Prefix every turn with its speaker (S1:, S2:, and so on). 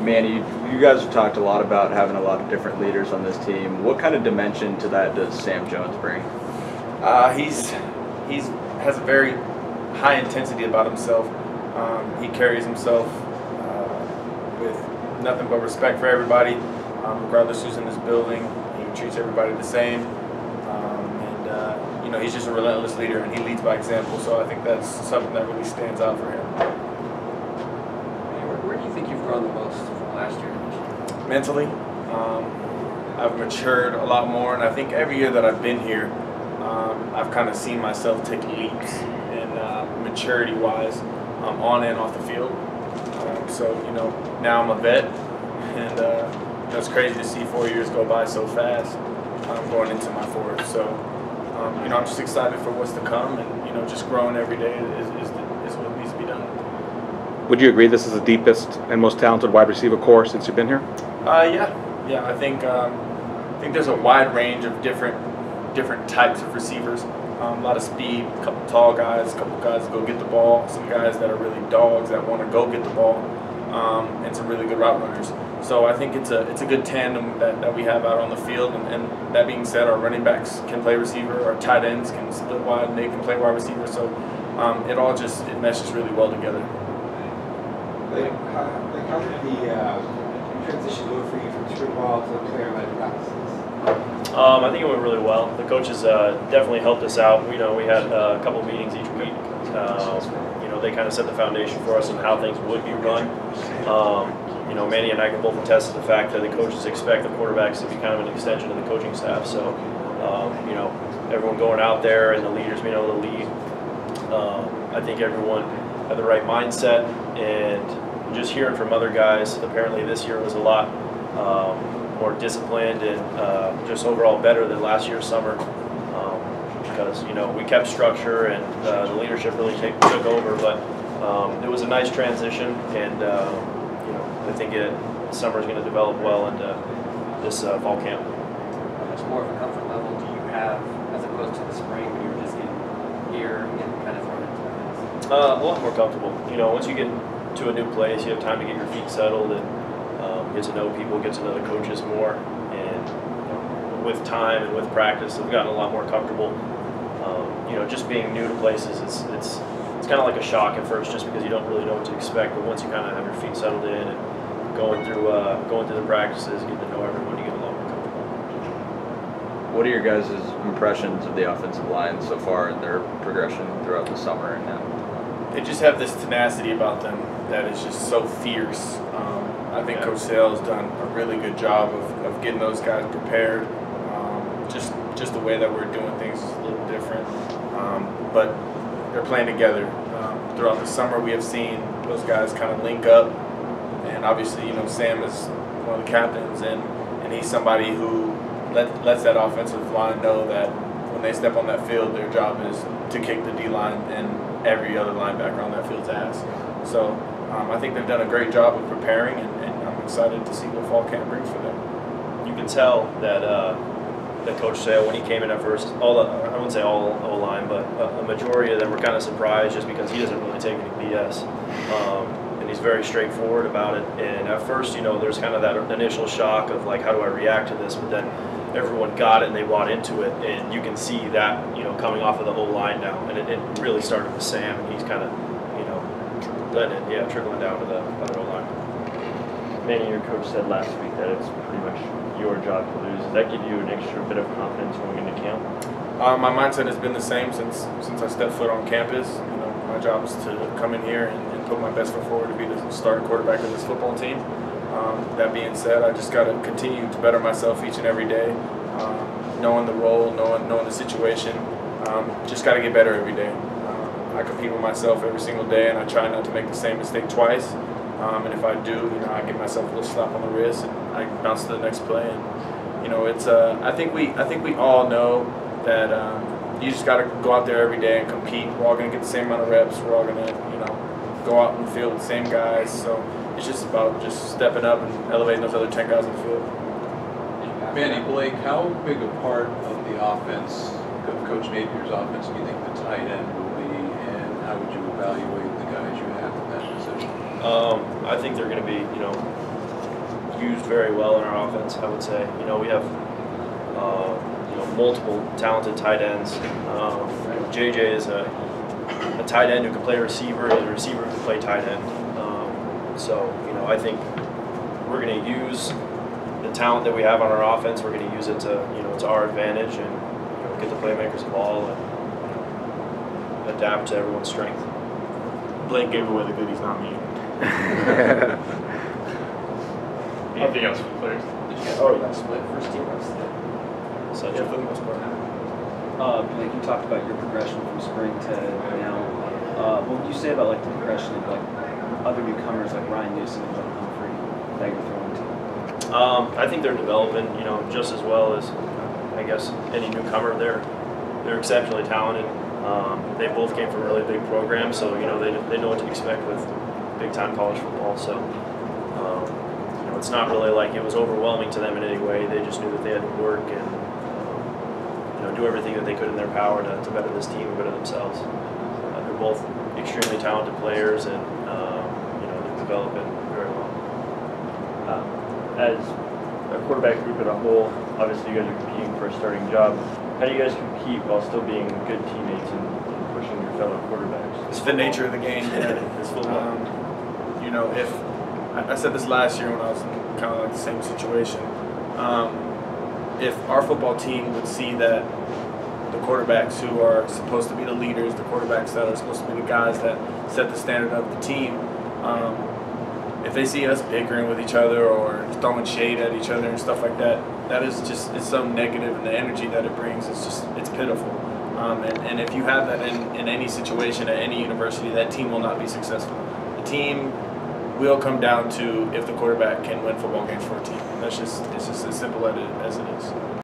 S1: Manny, you guys have talked a lot about having a lot of different leaders on this team. What kind of dimension to that does Sam Jones bring?
S2: He's has a very high intensity about himself. He carries himself with nothing but respect for everybody, regardless who's in this building. He treats everybody the same, and you know, he's just a relentless leader, and he leads by example. So I think that's something that really stands out for him.
S3: Where do you think you've grown the most from last year to this year?
S2: Mentally, I've matured a lot more, and I think every year that I've been here, I've kind of seen myself take leaps in maturity-wise, on and off the field. So, you know, now I'm a vet, and you know, it's crazy to see 4 years go by so fast. Going into my fourth, so you know, I'm just excited for what's to come, and you know, just growing every day is what needs to be done.
S4: Would you agree this is the deepest and most talented wide receiver core since you've been here?
S2: Yeah. I think there's a wide range of different types of receivers. A lot of speed, a couple tall guys, a couple guys that go get the ball, some guys that are really dogs that want to go get the ball, and some really good route runners. So I think it's a good tandem that we have out on the field. And that being said, our running backs can play receiver, our tight ends can split wide, and they can play wide receiver. So it meshes really well together.
S5: How did the transition go for you from spring ball to player-led practices?
S6: I think it went really well. The coaches definitely helped us out. You know, we had a couple meetings each week. You know, they kind of set the foundation for us on how things would be run. You know, Manny and I can both attest to the fact that the coaches expect the quarterbacks to be kind of an extension of the coaching staff. So, you know, everyone going out there and the leaders being able to lead. I think everyone had the right mindset, and just hearing from other guys, apparently this year was a lot more disciplined and just overall better than last year's summer, because you know, we kept structure and the leadership really took over. But it was a nice transition, and you know, I think summer is going to develop well into this fall camp.
S3: How much more of a comfort level do you have as opposed to the spring when you were just getting here and getting kind of thrown into things?
S6: A lot more comfortable. You know, once you get to a new place, you have time to get your feet settled and get to know people, get to know the coaches more, and you know, with time and with practice, I've gotten a lot more comfortable. You know, just being new to places, it's kind of like a shock at first, just because you don't really know what to expect. But once you kind of have your feet settled in and going through the practices, getting to know everyone, you get a lot more comfortable.
S1: What are your guys' impressions of the offensive line so far in their progression throughout the summer and now?
S2: They just have this tenacity about them that is just so fierce. I think Coach Sale has done a really good job of getting those guys prepared. Just the way that we're doing things is a little different, but they're playing together. Throughout the summer, we have seen those guys kind of link up, and obviously, you know, Sam is one of the captains, and he's somebody who lets that offensive line know that when they step on that field, their job is to kick the D-line and every other linebacker on that field's ass. So I think they've done a great job of preparing, and I'm excited to see what fall camp brings for them.
S6: You can tell that Coach Sale, when he came in at first, I wouldn't say all O-line, but a majority of them were kind of surprised, just because he doesn't really take any BS. And he's very straightforward about it. And at first, you know, there's kind of that initial shock of like, how do I react to this? But then everyone got it and they bought into it, and you can see that, you know, coming off of the O-line now. And it really started with Sam, and he's kind of, you know, letting it, trickling down to the other O-line.
S7: Manny, your coach said last week that it's pretty much your job to lose. Does that give you an extra bit of confidence going into camp?
S2: My mindset has been the same since I stepped foot on campus. You know, my job is to come in here and put my best foot forward to be the starting quarterback of this football team. That being said, I just got to continue to better myself each and every day, knowing the role, knowing the situation. Just got to get better every day. I compete with myself every single day, and I try not to make the same mistake twice. And if I do, you know, I give myself a little slap on the wrist, and I bounce to the next play. And you know, it's I think we all know that you just got to go out there every day and compete. We're all going to get the same amount of reps. We're all going to, you know, go out in the field with the same guys. So it's just about just stepping up and elevating those other 10 guys in the field.
S8: Manny, Blake, how big a part of the offense, of Coach Napier's offense, do you think the tight end will be, and how would you evaluate the guys you have in that position?
S6: I think they're going to be, you know, used very well in our offense, I would say. You know, we have multiple talented tight ends. JJ is a tight end who can play receiver, and a receiver who can play tight end. So, you know, I think we're going to use the talent that we have on our offense. We're going to use it to, you know, to our advantage, and get the playmakers the ball and adapt to everyone's strength.
S4: Blake gave away the goodies, not me.
S7: Anything else for players?
S3: Did you guys already split first team reps today?
S6: So,
S2: Yeah, for the most part.
S9: Like you talked about your progression from spring to now. What would you say about like the progression of like other newcomers like Ryan Newsom and John Humphrey that you're throwing to?
S6: I think they're developing, you know, just as well as I guess any newcomer. They're exceptionally talented. They both came from really big programs, so you know they know what to expect with big time college football. So you know, it's not really like it was overwhelming to them in any way. They just knew that they had to work and you know, do everything that they could in their power to better this team and better themselves. They're both extremely talented players, and you know, they're developing very well.
S7: As a quarterback group as a whole, obviously you guys are competing for a starting job. How do you guys compete while still being good teammates and pushing your fellow quarterbacks?
S2: It's the nature of the game.
S6: It's football.
S2: You know, if I said this last year when I was in kind of like the same situation, if our football team would see that the quarterbacks who are supposed to be the leaders, the quarterbacks that are supposed to be the guys that set the standard of the team, if they see us bickering with each other or throwing shade at each other and stuff like that, that is just, it's so negative, and the energy that it brings, it's pitiful. And if you have that in any situation at any university, that team will not be successful. The team will come down to if the quarterback can win football games for a team. It's just as simple as it is.